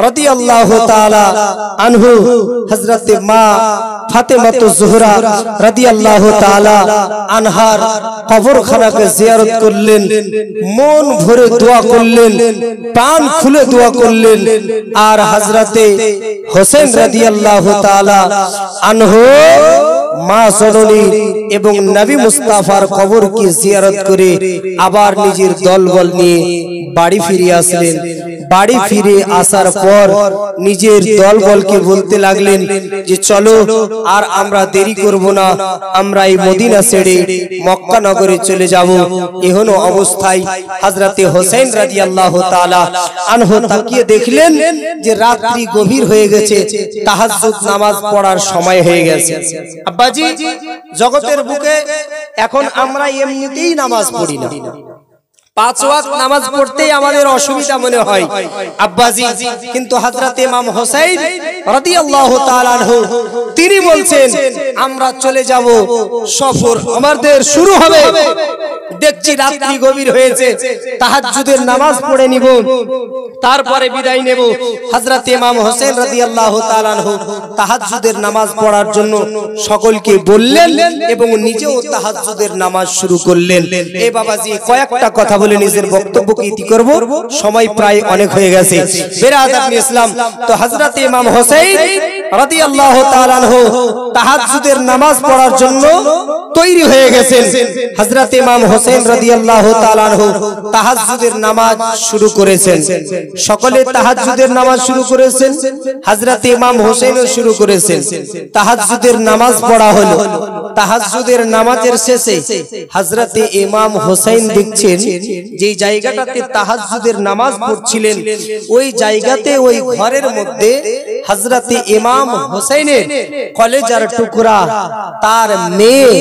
রাদিয়াল্লাহু তাআলা আনহু হযরতে মা ফাতেমাতু জোহরা রাদিয়াল্লাহু তাআলা আনহার কবরখানাকে জিয়ারত করলেন, মন ভরে দোয়া করলেন, প্রাণ খুলে দোয়া করলেন, আর হযরতে হোসেন রাদিয়াল্লাহু তাআলা আনহু মা জননী এবং নবী মুস্তাফার কবরকে জিয়ারত করে আবার নিজের দলবল নিয়ে বাড়ি ফিরে আসলেন। বাড়ি ফিরে আসার পর নিজের দলবলকে বলতে লাগলেন যে চলো আর আমরা দেরি করব না, আমরা এই মদিনা ছেড়ে মক্কা নগরে চলে যাব। এহেন অবস্থায় হযরতে হোসেন রাদিয়াল্লাহু তাআলা আনহু তাকিয়ে দেখলেন যে রাত্রি গভীর হয়ে গেছে, তাহাজ্জুদ নামাজ পড়ার সময় হয়ে গেছে। আব্বাজি, জগতের বুকে এখন আমরা এমনিতেই নামাজ পড়ি না, 5 ওয়াক্ত নামাজ পড়তেই আমাদের অসুবিধা মনে হয় আব্বাজি, কিন্তু হযরত ইমাম হোসেন রাদিয়াল্লাহু তাআলা আনহু তিনি বলছেন আমরা চলে যাব, সফর আমাদের শুরু হবে, দেখছি রাত্রি গভীর হয়েছে, তাহাজ্জুদের নামাজ পড়ে নিব, তারপরে বিদায় নেব। হযরত ইমাম হোসেন রাদিয়াল্লাহু তাআলা আনহু তাহাজ্জুদের নামাজ পড়ার জন্য সকলকে বললেন এবং নিজেও তাহাজ্জুদের নামাজ শুরু করলেন। এই বাবাজি কয়েকটা কথা বলে নিজের বক্তব্যকে ইতি করব, সময় প্রায় অনেক হয়ে গেছে। বিরাদারনি ইসলাম, তো হযরত ইমাম হোসেন রাদিয়াল্লাহু তাআলা আনহু তাহাজ্জুদের নামাজ পড়ার জন্য তৈরি হয়ে গেছেন। হযরত ইমাম হোসেন রাদিয়াল্লাহু তাআলা আনহু তাহাজ্জুদের নামাজ শুরু করেছেন। সকলে তাহাজ্জুদের নামাজ শুরু করেছেন, হযরত ইমাম হোসেনও শুরু করেছেন। তাহাজ্জুদের নামাজ পড়া হলো। তাহাজ্জুদের নামাজের শেষে হযরত ইমাম হোসেন দেখছেন যে জায়গাটাতে তাহাজ্জুদের নামাজ পড়ছিলেন, ওই জায়গাতে ওই ঘরের মধ্যে হযরত ইমাম হোসেনের কলেজার টুকরা তার মেয়ে,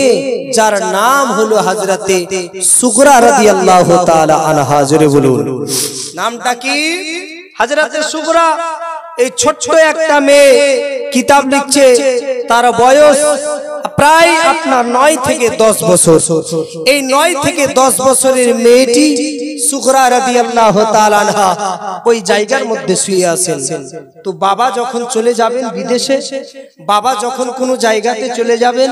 যার নাম হলো হযরতে সুগরা রাদিয়াল্লাহু তাআলা আনহা, জোরে বলুন নামটা কি? হযরতে সুগরা। এই ছোট্ট একটা মেয়ে কিতাব লিখছে, তার বয়স প্রায় আপনার 9 থেকে 10 বছর। এই 9 থেকে 10 বছরের মেয়েটি সুগরা রাদিয়াল্লাহু তাআলা আনহা ওই জায়গার মধ্যে শুয়ে আছেন। তো বাবা যখন চলে যাবেন বিদেশে, বাবা যখন কোনো জায়গাতে চলে যাবেন,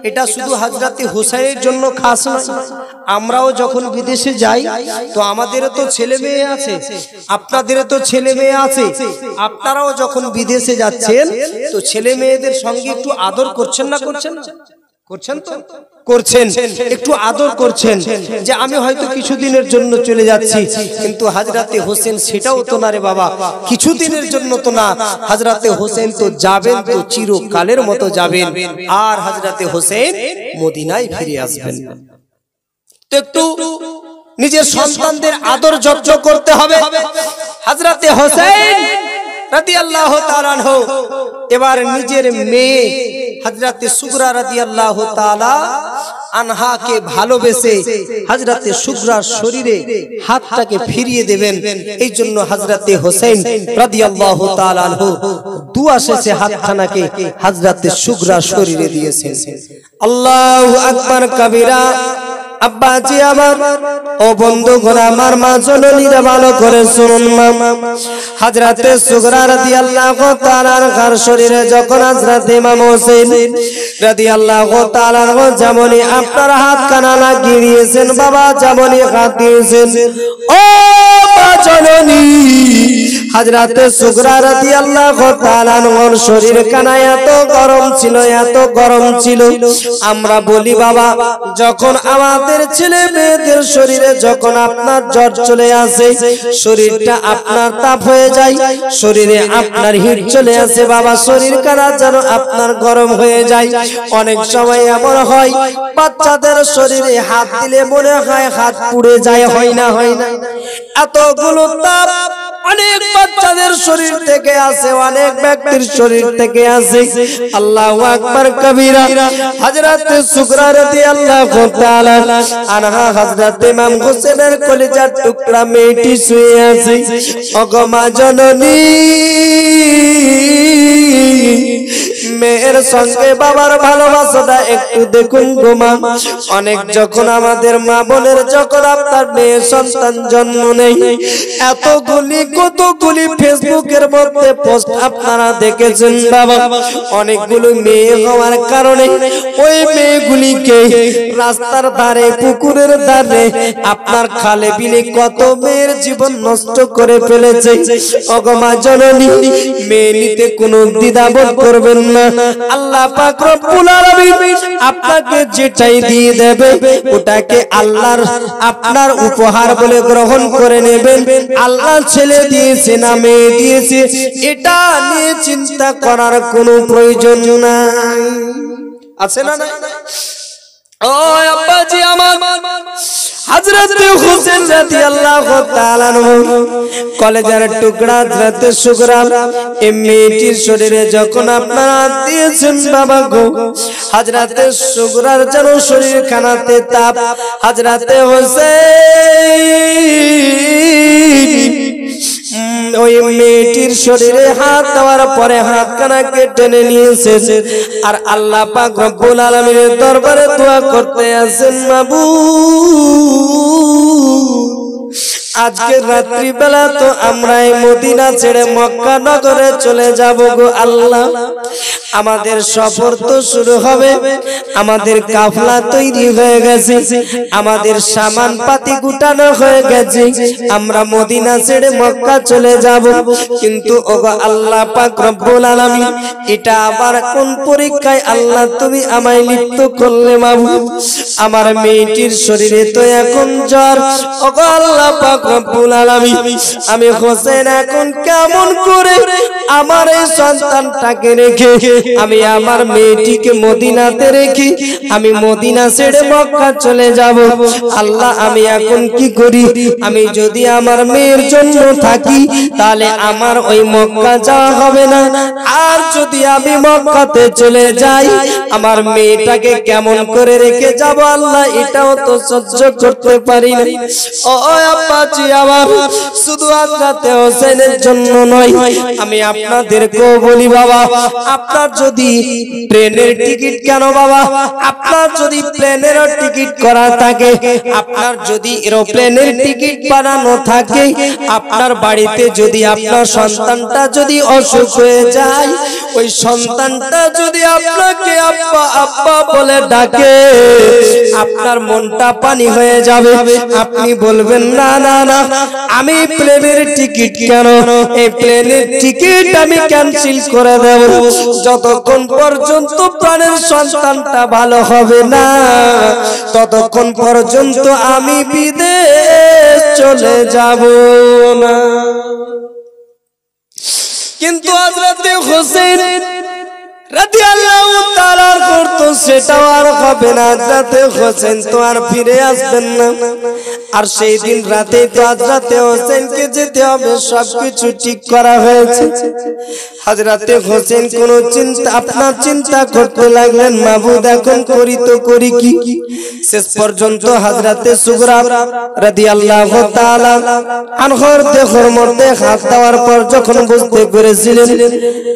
এটা শুধু হযরতে হোসেনের জন্য খাস নয়, আমরাও যখন বিদেশে যাই তো আমাদেরও তো ছেলে মেয়ে আছে, আপনাদেরও তো ছেলে মেয়ে আছে, আপনারাও যখন বিদেশে যাচ্ছেন তো ছেলে মেয়েদের সঙ্গে একটু আদর করছেন না? করছেন না? করছেন তো? করছেন, একটু আদর করছেন যে আমি হয়তো কিছুদিনের জন্য চলে যাচ্ছি, কিন্তু হযরতে হোসেন সেটাও তো না রে বাবা, কিছুদিনের জন্য তো না, হযরতে হোসেন তো যাবেন, তো চিরকালের মতো যাবেন, আর হযরতে হোসেন মদিনায় ফিরে আসবেন। তো একটু নিজের সন্তানদের আদর যত্ন করতে হবে। হযরতে হোসেন রাদিয়াল্লাহু তাআলা আনহু এবার নিজের মেয়ে হযরতে সুগরা রাদিয়াল্লাহু তাআলা আনহাকে ভালোবেসে হযরতে সুগরার শরীরে হাতটাকে ফিরিয়ে দেবেন। এই জন্য হযরতে হোসেন রাদিয়াল্লাহু তাআলা আনহু দুয়া শেষে হাতখানাকে হযরতে সুগরার শরীরে দিয়েছেন। আল্লাহু আকবার কবীরা। আব্বাজি আমার ও বন্ধুগণ আমার মা জননীরা ভালো করে শুনুন। হযরতে সুগরা রাদিয়াল্লাহু তাআলার শরীরে যখন হযরত ইমাম হোসেন রাদিয়াল্লাহু তাআলার যেমনই আপনার হাত কানা লাগিয়ে দিয়েছেন বাবা, যেমনই হাত দিয়েছেন ও মা জননী হযরতে সুগরা রাদিয়াল্লাহু তাআলার শরীর কানা এত গরম ছিল, এত গরম ছিল। আমরা বলি বাবা যখন আমাদের ছেলে মেয়েদের শরীরে যখন আপনার জ্বর চলে আসে, শরীরটা আপনার তাপ হয়ে যায়, শরীরে আপনার হিট চলে আসে বাবা, শরীর কারা যেন আপনার গরম হয়ে যায়। অনেক সময় এমন হয় বাচ্চাদের শরীরে হাত দিলে মনে হয় হাত পুড়ে যায়, হয় না? এতগুলো তাপ অনেক বাচ্চাদের শরীর থেকে আসে, অনেক ব্যক্তির শরীর থেকে আসে। আল্লাহু আকবার কবীরা। হযরতে সুগরা রাদিয়াল্লাহু তাআলা আনহা হযরত ইমাম হোসেনের কলিজার টুকরা মেয়েটি শুয়ে আছে। ওগো মা জননী মেয়ের সঙ্গে বাবার ভালোবাসাটা একটু দেখুন গো মা। অনেক যখন আমাদের মা বোনের যখন আপনার মেয়ে সন্তান জন্ম নেই, এতগুলি কতগুলি ফেসবুকের মধ্যে পোস্ট আপনারা দেখেছেন বাবা। অনেকগুলো মেয়ে হওয়ার কারণে ওই মেয়েগুলিকে রাস্তার ধারে পুকুরের ধারে আপনার খালে বিলে কত মেয়ের জীবন নষ্ট করে ফেলেছে। ওগো মা জননী মেয়ে নিতে কোনো দ্বিধাবোধ করবেন না। আল্লাহ পাক রব্বুল আলামিন আপনাকে যেটাই দিয়ে দেবে ওটাকে আল্লাহর আপনার উপহার বলে গ্রহণ করে নেবেন। আল্লাহ ছেলে দিয়েছে না মেয়ে দিয়েছে এটা নিয়ে চিন্তা করার কোনো প্রয়োজন নাই। আছে না? ও আব্বাজি আমার হযরতে হোসেন রাদিয়াল্লাহু তাআলা কলেজার টুকরা হযরতে সুগরা এই মেয়েটির শরীরে যখন আপনারা দিয়েছেন বাবা গো, হযরতে সুগরার যেন শরীর খানাতে তাপ। হযরতে হোসেন ওই মেয়েটির শরীরে হাত দেওয়ার পরে হাতখানাকে টেনে নিয়েছে আর আল্লাহ পাক রব্বুল আলামিনের দরবারে দোয়া করতে আছেন মাবুদ আজকে রাত্রি বেলা তো আমরা এই মদিনা ছেড়ে মক্কা নগরে চলে যাব গো আল্লাহ। আমাদের সফর তো শুরু হবে, আমাদের কাফলা তৈরি হয়ে গেছে, আমাদের সামান পাতি গুটানো হয়ে গেছে, আমরা মদিনা ছেড়ে মক্কা চলে যাব। কিন্তু ওগো আল্লাহ পাক রব্বুল আলামিন এটা আবার কোন পরীক্ষায় আল্লাহ তুমি আমায় লিপ্ত করলে মাবুদ? আমার মেয়েটির শরীরে তো এখন জ্বর। ওগো আল্লাহ পাক রব্বুল আলামিন আমি হোসেন এখন কেমন করে আমার এই সন্তানটাকে রেখে আমি আমার মেয়েটিকে মদিনাতে রেখে আমি মদিনা ছেড়ে মক্কা চলে যাব? আল্লাহ আমি এখন কি করি? আমি যদি আমার মেয়ের জন্য থাকি তাহলে আমার ওই মক্কা যাওয়া হবে না, আর যদি আমি মক্কাতে চলে যাই আমার মেয়েটাকে কেমন করে রেখে যাব আল্লাহ এটাও তো সহ্য করতে পারি না। ও আব্বাজি আমার শুধু হযরতে হোসেনের জন্য নয়, আমি আপনাদেরকেও বলি বাবা আপনার যদি ট্রেনের টিকিট কেন বাবা, আপনার যদি প্লেনের টিকিট করা থাকে, আপনার যদি এরোপ্লেনের টিকিট বানানো থাকে, আপনার বাড়িতে যদি আপনার সন্তানটা যদি অসুখ হয়ে যায়, ওই সন্তানটা যদি আপনাকে আব্বা আব্বা বলে ডাকে আপনার মনটা পানি হয়ে যাবে। আপনি বলবেন না না না আমি প্লেনের টিকিট কেন, এই প্লেনের টিকিট আমি ক্যান্সেল করে দেব যতক্ষণ পর্যন্ত প্রাণের সন্তানটা ভালো হবে না, ততক্ষণ পর্যন্ত আমি বিদেশ চলে যাব না। কিন্তু হযরতে হোসেন রাদিয়াল্লাহু তাআলা করতো সেটাও আর হবে না। হযরতে হোসেন তো আর ফিরে আসবেন না। আর সেই দিন রাতে তো হযরতে হোসেনকে যেতে হবে, সবকিছু ঠিক করা হয়েছে। হযরতে হোসেন কোন আপনার চিন্তা করতে লাগলেন, মাবুদ এখন করি তো করি কি। শেষ পর্যন্ত হযরতে সুগরা রাদিয়াল্লাহু তাআলা আনহর দেহর মধ্যে হাত দেওয়ার পর যখন বুঝতে পেরেছিলেন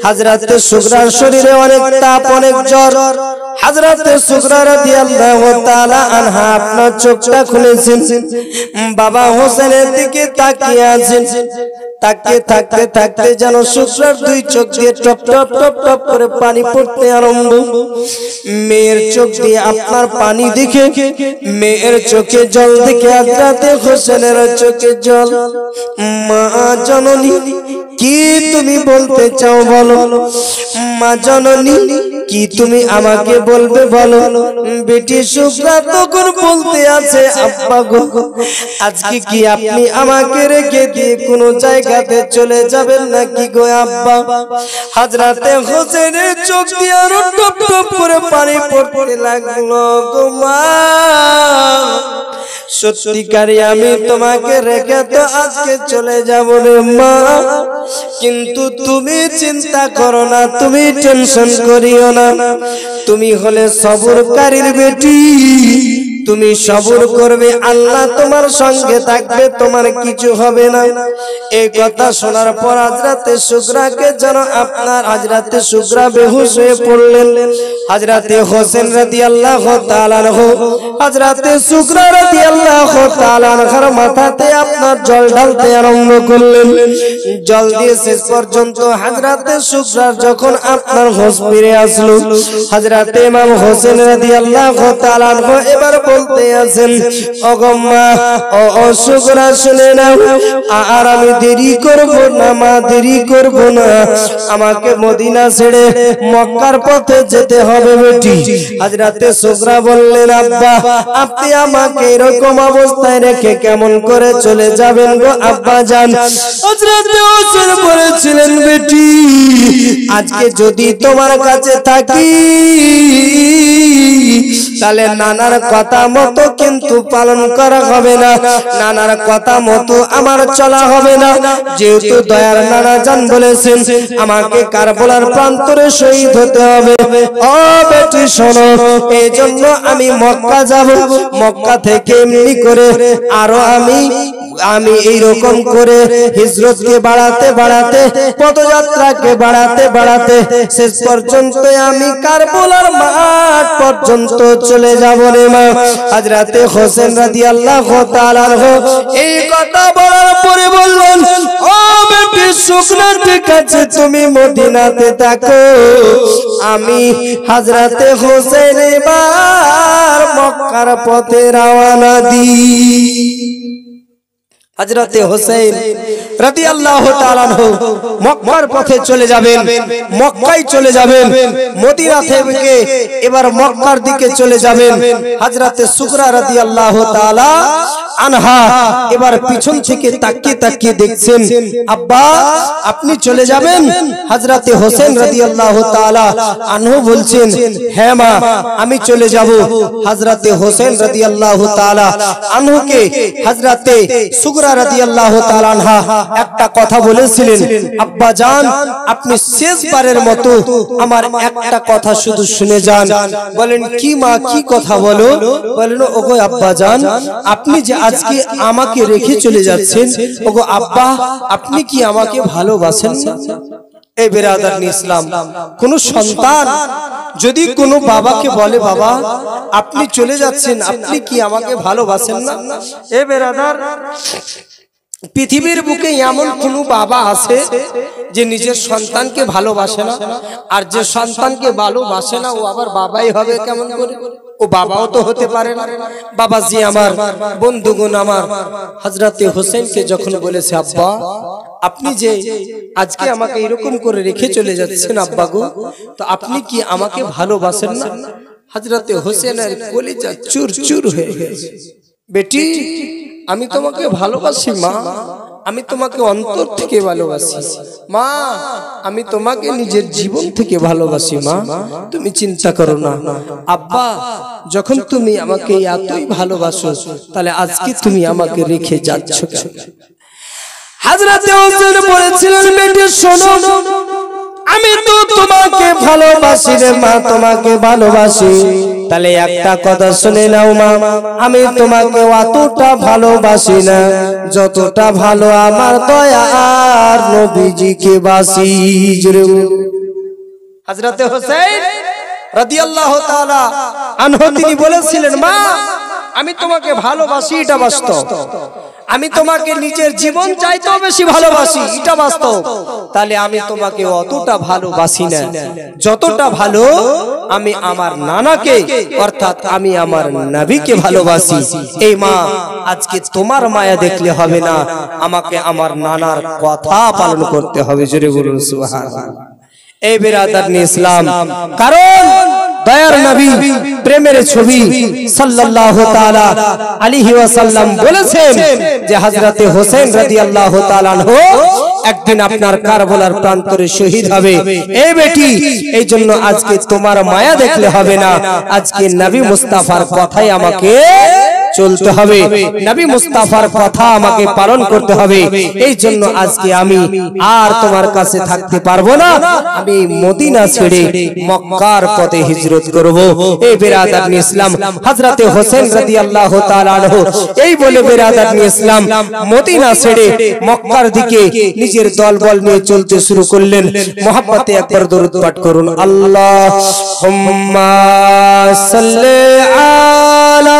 হযরতে সুগরার শরীরে অনেক তাপ, অনেক জ্বর, হযরতে সুগরা রাদিয়াল্লাহু তাআলা আনহা আপনার চোখটা খুলেছেন, বাবা হোসেনের দিকে তাকিয়ে আছেন। তাকিয়ে থাকতে থাকতে যেন সুগরার দুই চোখ দিয়ে টপ টপ টপ টপ করে পানি পড়তে আরম্ভ। মেয়ের চোখ দিয়ে আপনার পানি দেখে, মেয়ের চোখে জল দেখে হযরতে হোসেনের চোখে জল। মা জননী কি তুমি বলতে চাও বলো, মা জননী কি তুমি আমাকে বলবে বলো। বেটি সুগরা তখন বলতে আছে, আব্বা গো আজকে কি আপনি আমাকে রেখে দিয়ে কোন জায়গাতে চলে যাবেন নাকি গো আব্বা। হযরতে হোসেনের চোখ দিয়ে আরো টপ টপ করে পানি পড়তে লাগলো, গো মা সত্যিকারই আমি তোমাকে রেখে তো আজকে চলে যাব রে মা, কিন্তু তুমি চিন্তা করো না, তুমি টেনশন করিও না, তুমি হলে সবরকারীর বেটি, তুমি সবর করবে, আল্লাহ তোমার সঙ্গে থাকবে, তোমার কিছু হবে না। এই কথা শোনার পর হযরতে সুগরাকে যেন আপনার হযরতে সুগরা বেহুশ হয়ে পড়লেন। হযরতে হোসেন রাদিয়াল্লাহু তাআলা আনহু হযরতে সুগরা রাদিয়াল্লাহু তাআলা আনহার মাথাতে আপনার জল ঢালতে আরম্ভ করলেন। জল দিয়ে শেষ পর্যন্ত হযরতে সুগরার যখন আপনার হোশ ফিরে আসলো, হযরতে ইমাম হোসেন রাদিয়াল্লাহু তাআলা আনহু এবার বলতে আছেন, ওগো মা ও সুগরা শুনে নাও, আর আমি দেরি করব না মা, দেরি করব না, আমাকে মদিনা ছেড়ে মক্কার পথে যেতে হবে বেটি। হযরতে সুগরা বললেন, আব্বা আপনি আমাকে এরকম অবস্থায় রেখে কেমন করে চলে যাবেন গো আব্বা জান। হযরতে হোসেন বলেছিলেন, বেটি আজকে যদি তোমার কাছে থাকি তাহলে নানার কথা মতো কিন্তু পালন করা হবে না, নানার কথা মতো আমার চলা হবে না, যেহেতু দয়ার নানা জান বলেছেন আমাকে কারবালার প্রান্তরে শহীদ হতে হবে। ও বেটি শোনো, এই জন্য আমি মক্কা যাব, মক্কা থেকে এমনি করে আরো আমি এইরকম করে হিজরতকে বাড়াতে বাড়াতে, পদযাত্রাকে বাড়াতে বাড়াতে শেষ পর্যন্ত আমি কারবালার মাঠ পর্যন্ত চলে যাব রে মা। হযরতে হোসেন রাদিয়াল্লাহু তাআলা আনহু এই কথা বলার পরে বললেন, ও বেটি সুগরা ঠিক আছে তুমি মদিনাতে থাকো, আমি হযরতে হোসেন এবার মক্কার পথে রওনা দিই। হযরতে হোসেন রাদিয়াল্লাহু তাআলা আনহু মক্কার পথে চলে যাবেন, মক্কায় চলে যাবেন, মদিনা থেকে এবার মক্কার দিকে চলে যাবেন। হযরতে সুগরা রাদিয়াল্লাহু তাআলা আনহা এবার পিছন থেকে তাকিয়ে তাকিয়ে দেখছেন, আব্বা আপনি চলে যাবেন। হযরতে হোসেন রাদিয়াল্লাহু তাআলা আনহু বলছেন, হ্যাঁ মা আমি চলে যাব। হযরতে হোসেন রাদিয়াল্লাহু তাআলা আনহুকে হযরতে সুগরা রাদিয়াল্লাহু তাআলা আনহা একটা কথা বলেছিলেন, আব্বা জান আপনি শেষবারের মতো আমার একটা কথা শুধু শুনে যান। বলেন, কি মা কি কথা বলো। বলেন, ওগো আব্বা জান আপনি যে আজকে আমাকে রেখে চলে যাচ্ছেন, ওগো আব্বা আপনি কি আমাকে ভালোবাসেন না? এই বিরাদার ইসলাম, কোন সন্তান যদি কোনো বাবাকে বলে, বাবা আপনি চলে যাচ্ছেন, আপনি কি আমাকে ভালোবাসেন না? এ বিরাদার, পৃথিবীর বুকে এমন কোন বাবা আছে যে নিজের সন্তানকে ভালোবাসে না? আর যে সন্তানকে ভালোবাসে না ও আবার বাবাই হবে কেমন করে? ও বাবাও তো হতে পারে না। বাবাজি আমার, বন্ধুগণ আমার, হযরতে হোসেনকে যখন বলেছে, আব্বা আপনি যে আজকে আমাকে এরকম করে রেখে চলে যাচ্ছেন আব্বা গো, তো আপনি কি আমাকে ভালোবাসেন না? হযরতে হোসেনের কলিজা চুর চুর হয়ে গেছে। বেটি আমি তোমাকে ভালোবাসি মা, আমি তোমাকে অন্তর থেকে ভালোবাসি মা, আমি তোমাকে নিজের জীবন থেকে ভালোবাসি মা, তুমি চিন্তা করো না। আব্বা যখন তুমি আমাকে এতই ভালোবাসো তাহলে আজকে তুমি আমাকে রেখে যাচ্ছ কেন? হযরতে হোসেন বলেছিলেন বেটি শোনো, আমি তো তোমাকে ভালোবাসি রে মা, তোমাকে ভালোবাসি। তাহলে একটা কথা শুনে নাও মা, আমি তোমাকে অতটা ভালোবাসি না যতটা ভালো আমার দয়ার নবীজিকে বাসি। জোরে হযরতে হোসেন রাদিয়াল্লাহু তাআলা আনহু তিনি বলেছিলেন মা, আমি তোমাকে ভালোবাসি এটা বাস্তব, আমি তোমাকে নিজের জীবন চাইতেও বেশি ভালোবাসি এটা বাস্তব। তাহলে আমি তোমাকে অতটা ভালোবাসি না যতটা ভালো আমি আমার নানাকে অর্থাৎ আমি আমার নবীকে ভালোবাসি। এই মা আজকে তোমার মায়া দেখলে হবে না, আমাকে আমার নানার কথা পালন করতে হবে। জোরে বলুন সুবহানাল্লাহ। এই বিরাদারনি ইসলাম, কারণ দয়ার নবী প্রেমের ছবি সাল্লাল্লাহু তাআলা আলাইহি ওয়াসাল্লাম বলেছেন যে হযরতে হোসেন রাদিয়াল্লাহু তাআলা আনহু একদিন আপনার কারবালার প্রান্তরে শহীদ হবে। এই বেটি এই জন্য আজকে তোমার মায়া দেখলে হবে না, আজকে নবী মুস্তাফার কথাই আমাকে চলতে হবে, নবী মুস্তাফার কথা আমাকে পালন করতে হবে। এই জন্য আজকে আমি আর তোমার কাছে থাকতে পারবো না, আমি মদিনা ছেড়ে মক্কার পথে হিজরত করব। এই বিরাদারনি ইসলাম, হযরতে হোসেন রাদিয়াল্লাহু তাআলা আনহু এই বলে বিরাদারনি ইসলাম মদিনা ছেড়ে মক্কার দিকে নিজের দলবল নিয়ে চলতে শুরু করলেন। মুহাব্বতে একবার দরুদ পাঠ করুন, আল্লাহুম্মা সাল্লি আলা